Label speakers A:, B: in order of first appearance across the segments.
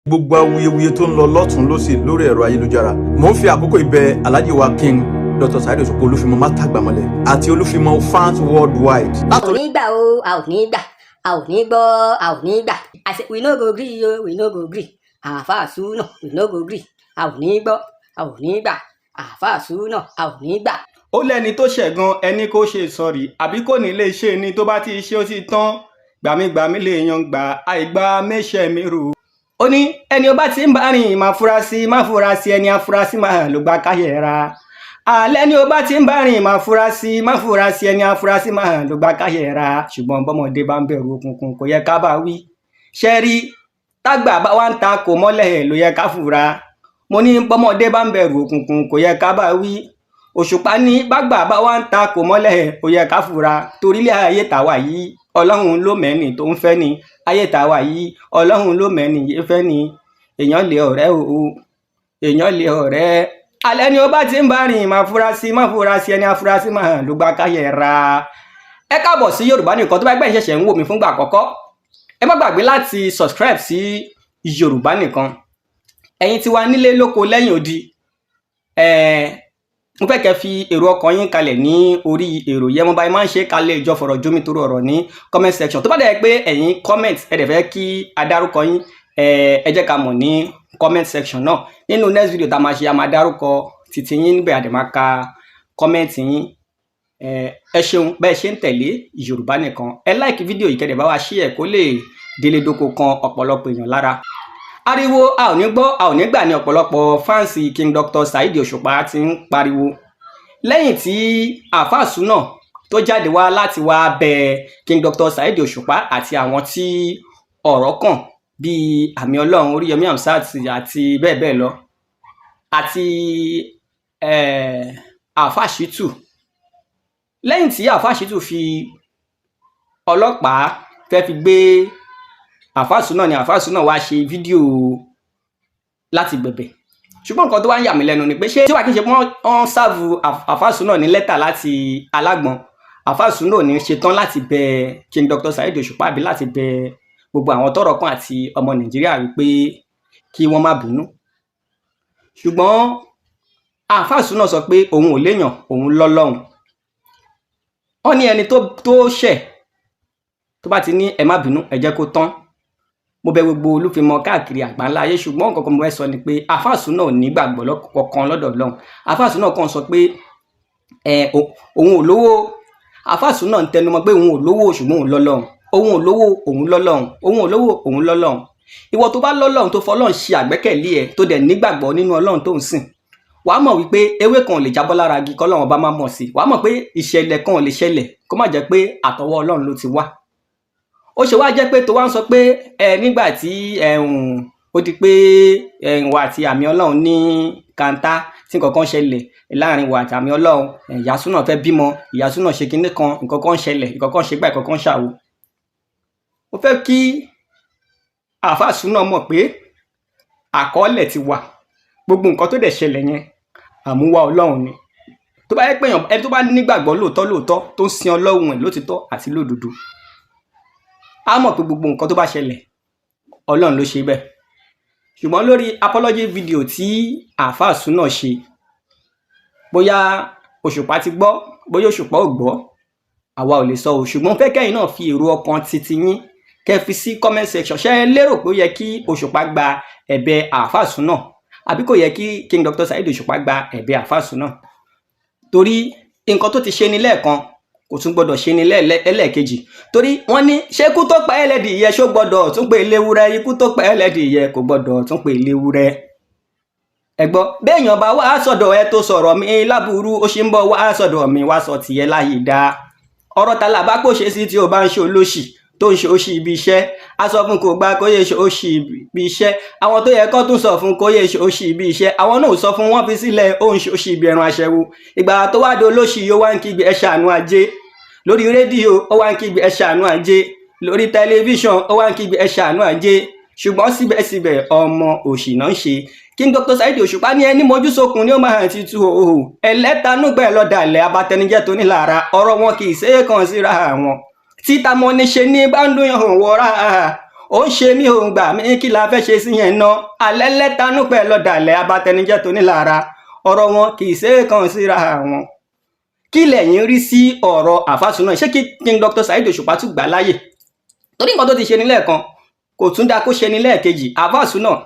A: gbogbo awuyewuye tó ń lọ lọ́tún lósì lórí ẹ̀rọ ayélujára mò ń fi àkókò ibẹ̀ Alhaji wa King Dr. Saheed Osupa Olúfimọ Mátàgbàmọ́lẹ̀ àti Olúfimọ fans worldwide.
B: a ò ní gbà o a ò ní gbà a ò ní gbọ́ a ò ní gbà I say we no go gree o we no go gree àáfàá súnà we no go gree a ò ní gbọ́ a ò ní gbà àáfàá súnà a ò ní gbà.
C: ó lẹ́ni tó ṣẹ̀gan ẹni kó ṣe sọ̀rí àbí kò ní lè ṣe ni tó bá ti ṣe ó ti tán gbàmígbàmí lè yan gbà àìgbà méṣẹ́ mi rò. ó ní ẹni ó bá ti ń bá rìn máa fura sí ẹni afurasí máa ló gba káyẹ̀ra. àlẹ́ ni ó bá ti ń bá rìn máa fura sí ẹni afurasí máa ló gba káyẹ̀ra. ṣùgbọ́n bọ́mọdé bá ń bẹ̀rù òkùnkùn kò yẹ ká bá wí. ṣe rí tágbà bá wá ń ta kò mọ́lẹ̀ ló yẹ ká fura. mo ní bọ́mọdé bá ń bẹ̀rù òkùnkùn kò yẹ ká bá wí. Òṣùpá ní bágbà bá wá ń ta kò mọ́lẹ̀ ó yẹ ká fura torílẹ̀ ayé tàwa yìí ọlọ́run ló mẹ́ni tó ń fẹ́ ni ayé tàwa yìí ọlọ́run ló mẹ́ni yé fẹ́ ni èèyàn lè ọ̀rẹ́ o èèyàn lè ọ̀rẹ́. alẹ́ ni ó bá ti ń bá rìn máa fura sí ẹni afurasí máa ló gba káyẹ̀ra. ẹ káàbọ̀ sí Yorùbá Nìkan tó bá gbẹ̀yìn ṣẹ̀ṣẹ̀ ń wò mí fúngbà àkọ́kọ́ ẹ má gbàgbé láti subscribe sí Yorùbá Nìkan ẹ̀yin tí wà nílé lóko lẹ́yìn odi mo fẹ́ kẹ́ fi èrò ọkàn yín kalẹ̀ ní orí èrò yẹn mo bá máa ń ṣe kalẹ̀ ìjọ fọ̀rọ̀ jómi toro ọ̀rọ̀ ní comment section tó bá dẹ̀ pé ẹ̀yin comment ẹ dẹ̀ fẹ́ kí adárúkọ yín ẹ jẹ́ ká mọ̀ ní comment section náà nínú next video tá a máa ṣe a máa dárúkọ títí yín níbẹ̀ àdè máa ka comment yín ẹ ṣeun bẹ́ẹ̀ ṣe ń tẹ̀lé Yorùbá Nìkan ẹ like fídíò yìí kẹ́dẹ̀ bá wa share kó lè délé dóko kan ọ̀pọ̀lọpọ̀ èèyàn lára. Ariwo a ò ní gbọ́ a ò ní gbà ní ọ̀pọ̀lọpọ̀ fáǹsì King Dr. Saheed Osupa ti ń pariwo lẹ́yìn tí àáfàá súnà tó jáde wá láti wá bẹ King Dr. Saheed Osupa àti àwọn tí ọ̀rọ̀ kàn bíi Àmì Ọlọ́run Oríyọmí Hamzat àti bẹ́ẹ̀ bẹ́ẹ̀ lọ àti àáfàá Shittu. Lẹ́yìn tí àáfàá Shittu fi ọlọ́pàá fẹ́ fi gbé àáfàá súnà ni àáfàá súnà wá ṣe fídíò láti bẹ̀bẹ̀ ṣùgbọ́n nǹkan tó wá ń yà mí lẹ́nu ni pé ṣé tí wàá kí n ṣe wọ́n ṣàvù àáfàá súnà ní lẹ́tà láti alágbọ̀n àáfàá súnà ní ṣetán láti bẹ King Dr. Saheed Osupa àbí láti bẹ gbogbo àwọn tọ́rọ̀ kàn àti ọmọ Nàìjíríà wípé kí wọ́n má bínú ṣùgbọ́n àáfàá súnà sọ pé òun ò léèyàn òun lọ́lọ́run wọ́n ní ẹni tó ṣẹ̀ tó bá ti ní ẹ má bínú ẹ jẹ́ kó tán. Mo bẹ̀ gbogbo Olúfimọ káàkiri àgbáńlá ayé ṣùgbọ́n nǹkan kan mo fẹ́ sọ ni pé àáfàá súnà ò ní gbàgbọ́ kankan lọ́dọ̀ Ọlọ́run àáfàá súnà kan sọ pé òun ò lówó àáfàá súnà ń tẹnumọ́ pé òun ò lówó ṣùgbọ́n òun lọ́lọ́run òun ò lówó òun lọ́lọ́run òun ò lówó òun lọ́lọ́run. Ìwọ tó bá lọ́lọ́run tó fọlọ́run ṣe àgbẹ́kẹ̀lé ẹ tó dẹ̀ nígbàgbọ́ nínú Ọlọ́run tó ń sìn wàá mọ̀ wípé ewé kan ò lè jábọ́ lára igi kọ́lọ́run bá má mọ̀ sí wàá mọ̀ pé ìṣẹ̀lẹ̀ kan ò lè ṣẹlẹ̀ kó má jẹ́ pé àtọwọ́ Ọlọ́run ló ti wá. Ó ṣe wá jẹ́ pé tó wá ń sọ pé nígbà tí ó di pé wà àti Àmì Ọlọ́run ní kàńtà tí nǹkan kan ṣẹlẹ̀ láàrin wà àti Àmì Ọlọ́run ìyá súnà fẹ́ bímọ ìyá súnà ṣe kinní kan nǹkan kan ṣẹlẹ̀ nǹkan kan ṣe gbà nǹkan kan ṣàwò. Mo fẹ́ kí àáfàá súnà mọ̀ pé àkọọ́lẹ̀ ti wà gbogbo nǹkan tó dẹ̀ ṣẹlẹ̀ yẹn àmúwá Ọlọ́run ni tó bá yẹ pé ẹni tó bá nígbàgbọ́ lóòótọ́ tó ń sin Ọlọ́run ẹ̀ lótìtọ́ àti lódodo a mọ̀ pé gbogbo nǹkan tó bá ṣẹlẹ̀ Ọlọ́run ló ṣe bẹ́ẹ̀ ṣùgbọ́n lórí apology video tí àáfàá súnà ṣe bóyá Òṣùpá ti gbọ́ bóyá Òṣùpá ò gbọ́ àwa ò lè sọ o ṣùgbọ́n fẹ́ kẹ́yìn náà fi èrò ọkàn titi yín kẹ́ fi sí comment section ṣé ẹ lérò pé ó yẹ kí Òṣùpá gba ẹ̀bẹ̀ àáfàá súnà àbí kò yẹ kí King Dr. Saheed Osupa gba ẹ̀bẹ̀ àáfàá súnà torí nǹkan tó ti ṣe ní lẹ́ẹ̀kan kò tún gbọdọ̀ ṣe ní lẹ́ẹ̀kejì torí wọ́n ní ṣé ikú tó pa ẹlẹ́dìyẹ ṣó gbọdọ̀ tún pè léwúrẹ́ ikú tó pa ẹlẹ́dìyẹ kò gbọdọ̀ tún pè léwúrẹ́. ẹ gbọ́ béèyàn bá wá sọ̀dọ̀ ẹ tó sọ̀rọ̀ mi láburú ó ṣe ń bọ̀ wá sọ̀dọ̀ mi wá sọ tìyẹ láyé dá ọ̀rọ̀ ta làbá kò ṣe sí tí o bá ń ṣe olóṣì tó ń ṣe òṣì ibi iṣẹ́ a sọ fún kò gbà kó yẹ ṣe òṣì ibi iṣẹ́ àwọn tó yẹ kó tún sọ fún kó yẹ ṣe òṣì ibi iṣẹ́ àwọn náà sọ fún wọn fi sílẹ̀ ó ń ṣe òṣì ibi ẹran aṣẹ́wó ìgbà tó wá di olóṣì yóò wá ń kígbe ẹ ṣàánú ajé lórí rédíò ó wá ń kígbe ẹ ṣàánú ajé lórí tẹlifíṣàn ó wá ń kígbe ẹ ṣàánú ajé ṣùgbọ́n síbẹ̀síbẹ̀ ọmọ òṣì náà ń ṣe King Dr. Saheed Osupa ní ẹni mojú sókun ní ó máa ti tú òhò ẹlẹ́tanúgbẹ̀ lọ́dàlẹ̀ abatẹnijẹ́ tó ní lára ọ̀rọ̀ wọn kì í ṣe é kàn síra wọn títa mọ́ ní ṣe ní bá ń dún yàn wọ́ra ó ń ṣe mí òun gbà mí kí la fẹ́ ṣe sí yẹn ná alẹ́ lẹ́tanú pẹ̀ lọ́dàlẹ̀ abatẹnijẹ́ tó nílara ọ̀rọ̀ wọn kì í ṣe é kàn síra wọn. Kí lẹ̀yin rí sí ọ̀rọ̀ Alfa Sunnah ṣé kí King Dr. Saheed Òṣùpá tún gbà láyè torí nǹkan tó ti ṣe ní lẹ́ẹ̀kan kò tún dá kó ṣe ní lẹ́ẹ̀kejì. Alfa Sunnah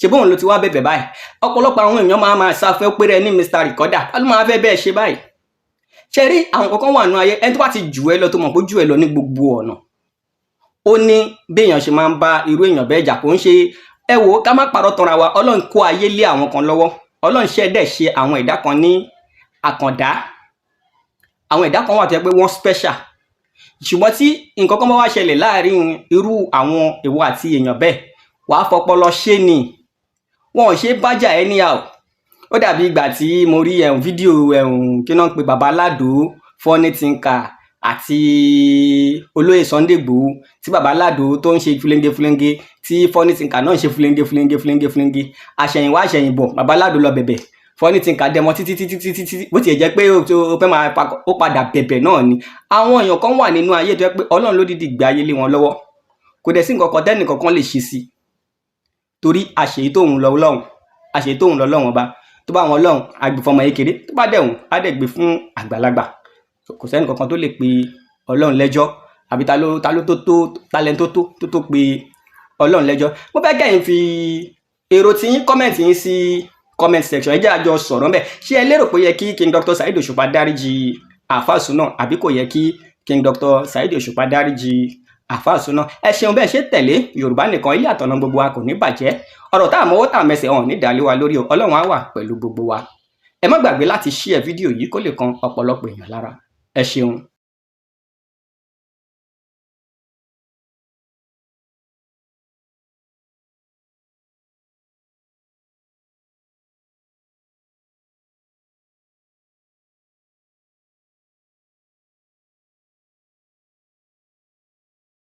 C: ṣe bóun ló ti wá bẹ̀bẹ̀ báyìí ọ̀pọ̀lọpọ̀ àwọn èèyàn máa sáfẹ́ péré ní Mr. Recorder ká ló máa fẹ́ bẹ́ẹ̀ ṣe báyìí. Ṣe rí àwọn kankan wà nù ayé ẹni tó bá ti jù ẹ lọ tó mọ̀ pé jù ẹ lọ ní gbogbo ọ̀nà ó ní béèyàn ṣe máa ń bá irú èèyàn bẹ́ẹ̀ jà kó ń ṣe ẹ wò ká má parọ́ tanra wa Ọlọ́run kó ayé lé àwọn kan lọ́wọ́ Ọlọ́run ṣẹ̀dẹ̀ ṣe àwọn ẹ̀dá kan ní àkàndá àwọn ẹ̀dá kan wà tó yẹ pé wọ́n special ṣùgbọ́n tí nǹkan kan bá wá ṣẹlẹ̀ láàrin irú àwọn ìwọ àti èèyàn bẹ́ẹ̀ wàá fọpọlọ ṣe ni wọn ò ṣe bájà anyhow. Ó dàbí ìgbà tí mo rí fídíò kí náà ń pe Baba Lado Funny Thinker àti olóyè Sunday Igboho tí Baba Lado tó ń ṣe fúlẹ́ńgé tí Funny Thinker náà ń ṣe fúlẹ́ńgé àṣẹ̀yìnwá àṣẹ̀yìnbọ̀ Baba Lado lọ bẹ̀bẹ̀ Funny Thinker dẹmọ títí bó tiẹ̀ jẹ́ pé ó fẹ́ máa ó padà bẹ̀bẹ̀ náà ni. Àwọn èèyàn kan wà nínú ayé tó yẹ pé Ọlọ́run ló dídì gbé ayé lé wọn lọ́wọ́ kò dẹ̀ sí nǹkan kan tẹ́nì kankan lè ṣe sí torí àṣèyí tóun lọ lọ́wọ́n ọba tó bá wọn lọ́hùn agbèfọmọ kékeré tó bá dẹ̀hùn á dẹ̀ gbé fún àgbàlagbà kò sẹ́ni kankan tó lè pe Ọlọ́run lẹ́jọ́ àbí talent tó pe Ọlọ́run lẹ́jọ́. Mo fẹ́ kẹ́yìn fi èrò tí yín comment yín sí comment section ẹ jẹ́ àjọ sọ̀rọ̀ ńbẹ̀ ṣé ẹ lérò pé yẹ kí King Dr. Saheed Òṣùpá dáríjì Alfa Sunnah àbí kò yẹ kí King Dr. Saheed Òṣùpá dáríjì Alfa Sunnah. Ẹ ṣeun bẹ́ẹ̀ ṣe tẹ̀lé Yorùbá Nìkan ilé àtọ̀nà gbogbo wa kò ní bàjẹ́ ọ̀rọ̀ tá àmọ́wọ́ tá àmẹsẹ̀ hàn ní ìdálé wa lórí Ọlọ́run á wà pẹ̀lú gbogbo wa. Ẹ má gbàgbé láti share fídíò yìí kó lè kan ọ̀pọ̀lọpọ̀ èèyàn lára. Ẹ ṣeun.